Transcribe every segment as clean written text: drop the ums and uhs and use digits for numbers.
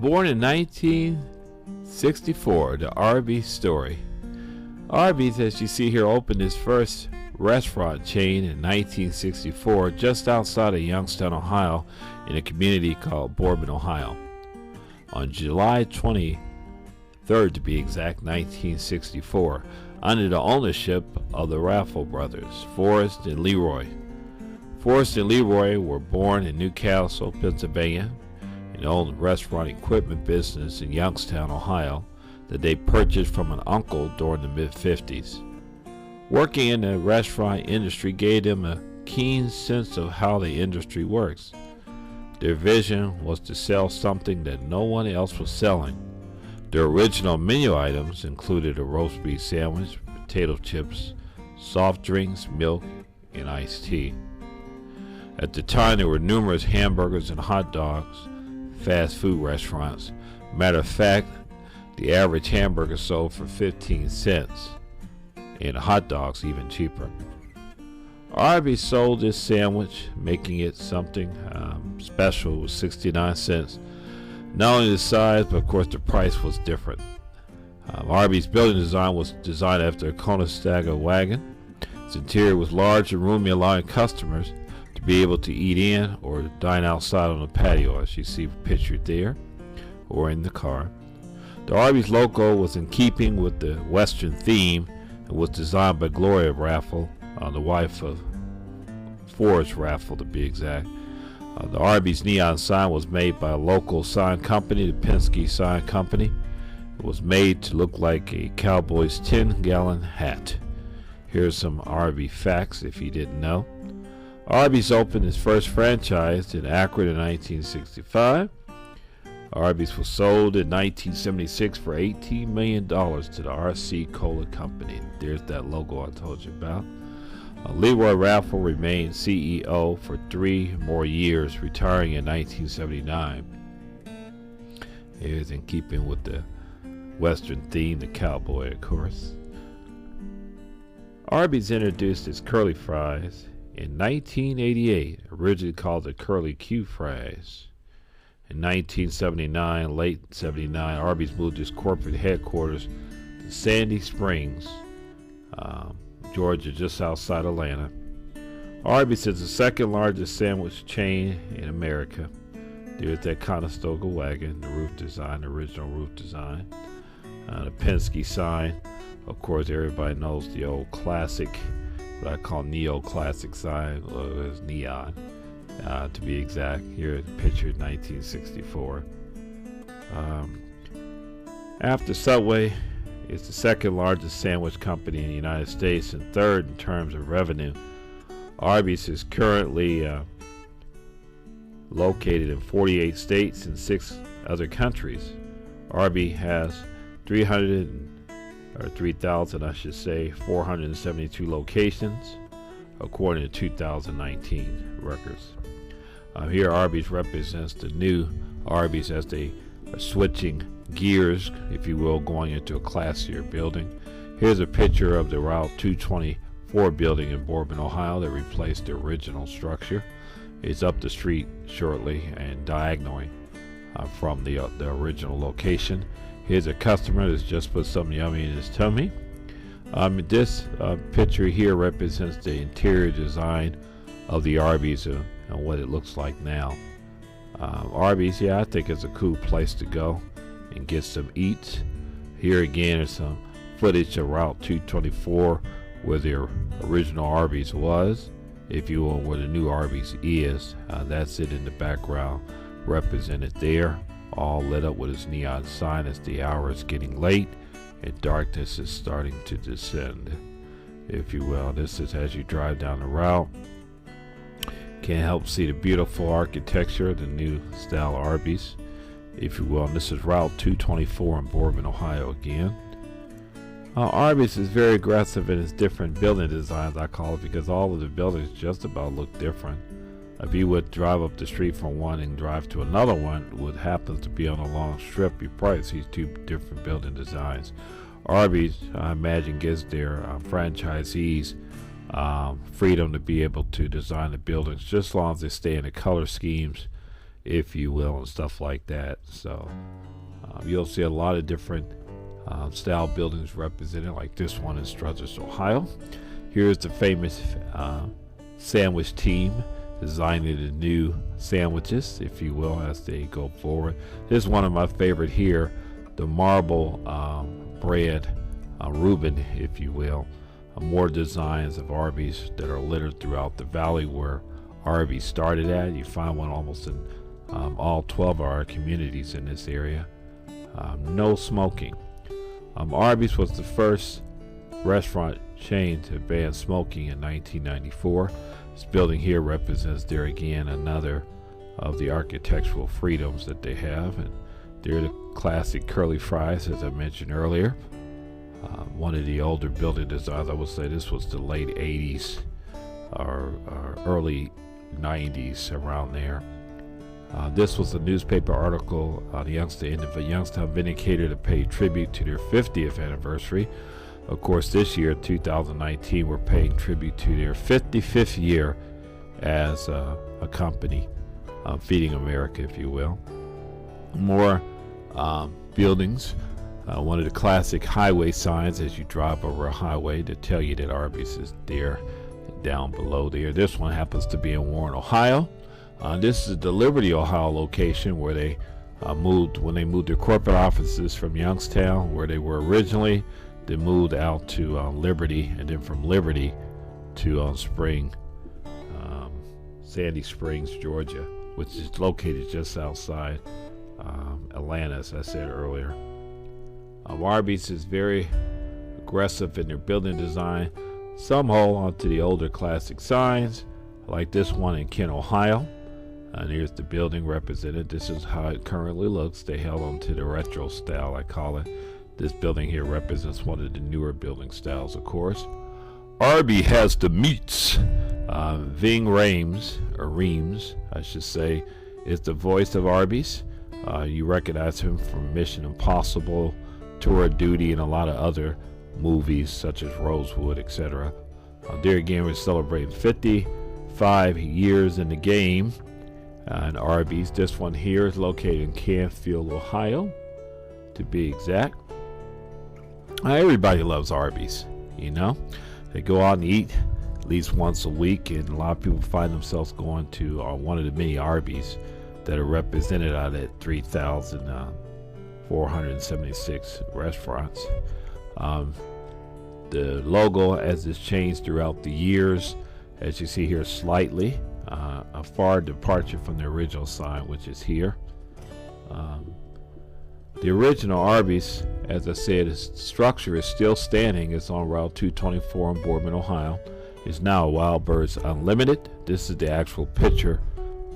Born in 1964, the Arby's story. Arby's, as you see here, opened its first restaurant chain in 1964 just outside of Youngstown, Ohio, in a community called Boardman, Ohio. On July 23rd, to be exact, 1964, under the ownership of the RAFFEL brothers, FORREST and LEROY. FORREST and LEROY were born in Newcastle, Pennsylvania, and owned a restaurant equipment business in Youngstown, Ohio, that they purchased from an uncle during the mid-50s. Working in the restaurant industry gave them a keen sense of how the industry works. Their vision was to sell something that no one else was selling. Their original menu items included a roast beef sandwich, potato chips, soft drinks, milk, and iced tea. At the time, there were numerous hamburgers and hot dogs fast food restaurants. Matter of fact, the average hamburger sold for 15 cents, and hot dogs even cheaper. Arby's sold this sandwich, making it something special, with 69 cents. Not only the size, but of course the price was different. Arby's building design was designed after a Conestoga wagon. Its interior was large and roomy, allowing customers to be able to eat in or dine outside on the patio, as you see pictured there, or in the car. The Arby's logo was in keeping with the Western theme and was designed by GLORIA RAFFEL, the wife of Forrest RAFFEL to be exact. The Arby's neon sign was made by a local sign company, the PESKIN sign company. It was made to look like a cowboy's 10-gallon hat. Here's some Arby's facts if you didn't know. Arby's opened its first franchise in Akron in 1965. Arby's was sold in 1976 for $18 million to the RC Cola Company. There's that logo I told you about. LEROY RAFFEL remained CEO for 3 more years, retiring in 1979. It is in keeping with the Western theme, the cowboy, of course. Arby's introduced its curly fries in 1988, originally called the Curly Q fries. In 1979, late 79, Arby's moved its corporate headquarters to Sandy Springs, Georgia, just outside Atlanta. Arby's is the second largest sandwich chain in America. There's that Conestoga wagon, the roof design, the original roof design. The Penske sign. Of course, everybody knows the old classic, what I call neo-classic sign, is neon. To be exact, here pictured 1964. After Subway, it's the second largest sandwich company in the United States and third in terms of revenue. Arby's is currently located in 48 states and 6 other countries. Arby's has 3,472 locations, according to 2019 records. Here Arby's represents the new Arby's as they are switching gears, if you will, going into a classier building. Here's a picture of the Route 224 building in Boardman, Ohio that replaced the original structure. It's up the street shortly and diagonally from the original location. Here's a customer that's just put something yummy in his tummy. This picture here represents the interior design of the Arby's and what it looks like now. Arby's, yeah, I think it's a cool place to go and get some eats. Here again is some footage of Route 224 where the original Arby's was, if you will, where the new Arby's is. That's it in the background represented there, all lit up with its neon sign as the hour is getting late and darkness is starting to descend, if you will. This is as you drive down the route. Can't help see the beautiful architecture of the new style Arby's, if you will. And this is Route 224 in Boardman, Ohio again. Arby's is very aggressive in its different building designs, I call it, because all of the buildings just about look different. If you would drive up the street from one and drive to another one, what happens to be on a long strip, you probably see 2 different building designs. Arby's, I imagine, gives their franchisees freedom to be able to design the buildings just as long as they stay in the color schemes if you will, and stuff like that. So you'll see a lot of different style buildings represented, like this one in Struthers, Ohio. Here's the famous sandwich team designing the new sandwiches, if you will, as they go forward. This is one of my favorite here, the marble bread Reuben, if you will. More designs of Arby's that are littered throughout the valley where Arby's started at. You find one almost in all 12 of our communities in this area. No smoking. Arby's was the first restaurant chain to ban smoking in 1994. This building here represents there again another of the architectural freedoms that they have, and they're the classic curly fries, as I mentioned earlier. One of the older building designs, I would say this was the late 80s or early 90s, around there. This was a newspaper article on the Youngstown Vindicator to pay tribute to their 50th anniversary. Of course, this year, 2019, we're paying tribute to their 55th year as a company, feeding America, if you will. More buildings. One of the classic highway signs as you drive over a highway to tell you that Arby's is there, down below there. This one happens to be in Warren, Ohio. This is the Liberty, Ohio location where they when they moved their corporate offices from Youngstown, where they were originally. They moved out to Liberty, and then from Liberty to Sandy Springs, Georgia, which is located just outside Atlanta, as I said earlier. Arby's is very aggressive in their building design. Some hold on to the older classic signs, like this one in Kent, Ohio. And here's the building represented. This is how it currently looks. They held on to the retro style, I call it. This building here represents one of the newer building styles, of course. Arby has the meats. VING RHAMES, I should say, is the voice of Arby's. You recognize him from Mission Impossible, Tour of Duty, and a lot of other movies such as Rosewood, etc. There again, we're celebrating 55 years in the game. And Arby's, this one here is located in Canfield, Ohio, to be exact. Everybody loves Arby's, you know. They go out and eat at least once a week, and a lot of people find themselves going to one of the many Arby's that are represented out at 3,476 restaurants. The logo, as it's changed throughout the years, as you see here, slightly a far departure from the original sign, which is here. The original Arby's, as I said, its structure is still standing. It's on Route 224 in Boardman, Ohio. It's now Wild Birds Unlimited. This is the actual picture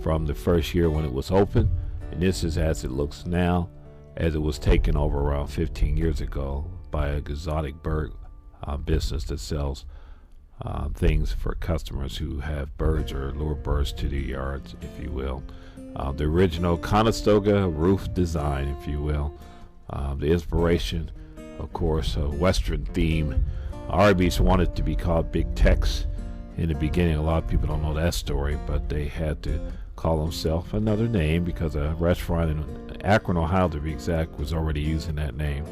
from the first year when it was open, and this is as it looks now, as it was taken over around 15 years ago by a exotic bird business that sells things for customers who have birds or lure birds to their yards, if you will. The original Conestoga roof design, if you will. The inspiration, of course, a Western theme. Arby's wanted to be called Big Tex in the beginning. A lot of people don't know that story, but they had to call themselves another name because a restaurant in Akron, Ohio, to be exact, was already using that name.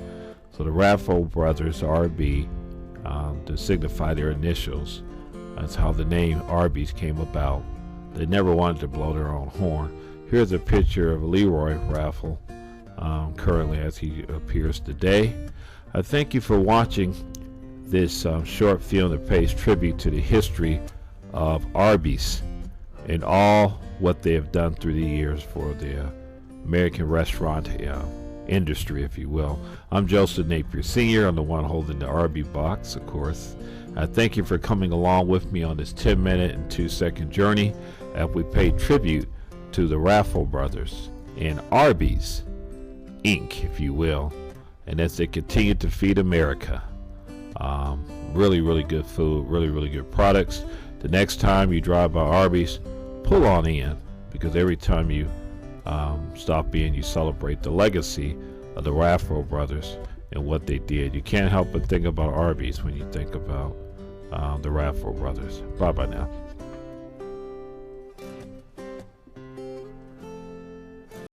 So the RAFFEL brothers, RB, to signify their initials. That's how the name Arby's came about. They never wanted to blow their own horn. Here's a picture of LEROY RAFFEL, currently as he appears today. I thank you for watching this short film that pays tribute to the history of Arby's and all what they have done through the years for the American restaurant industry, if you will. I'm Joseph Napier Sr. I'm the one holding the Arby box, of course. I thank you for coming along with me on this 10-minute and 2-second journey as we pay tribute to the RAFFEL brothers and Arby's Inc., if you will, and as they continue to feed America. Really, really good food, really, really good products. The next time you drive by Arby's, pull on in, because every time you stop in, you celebrate the legacy of the RAFFEL brothers and what they did. You can't help but think about Arby's when you think about the RAFFEL brothers. Bye bye now.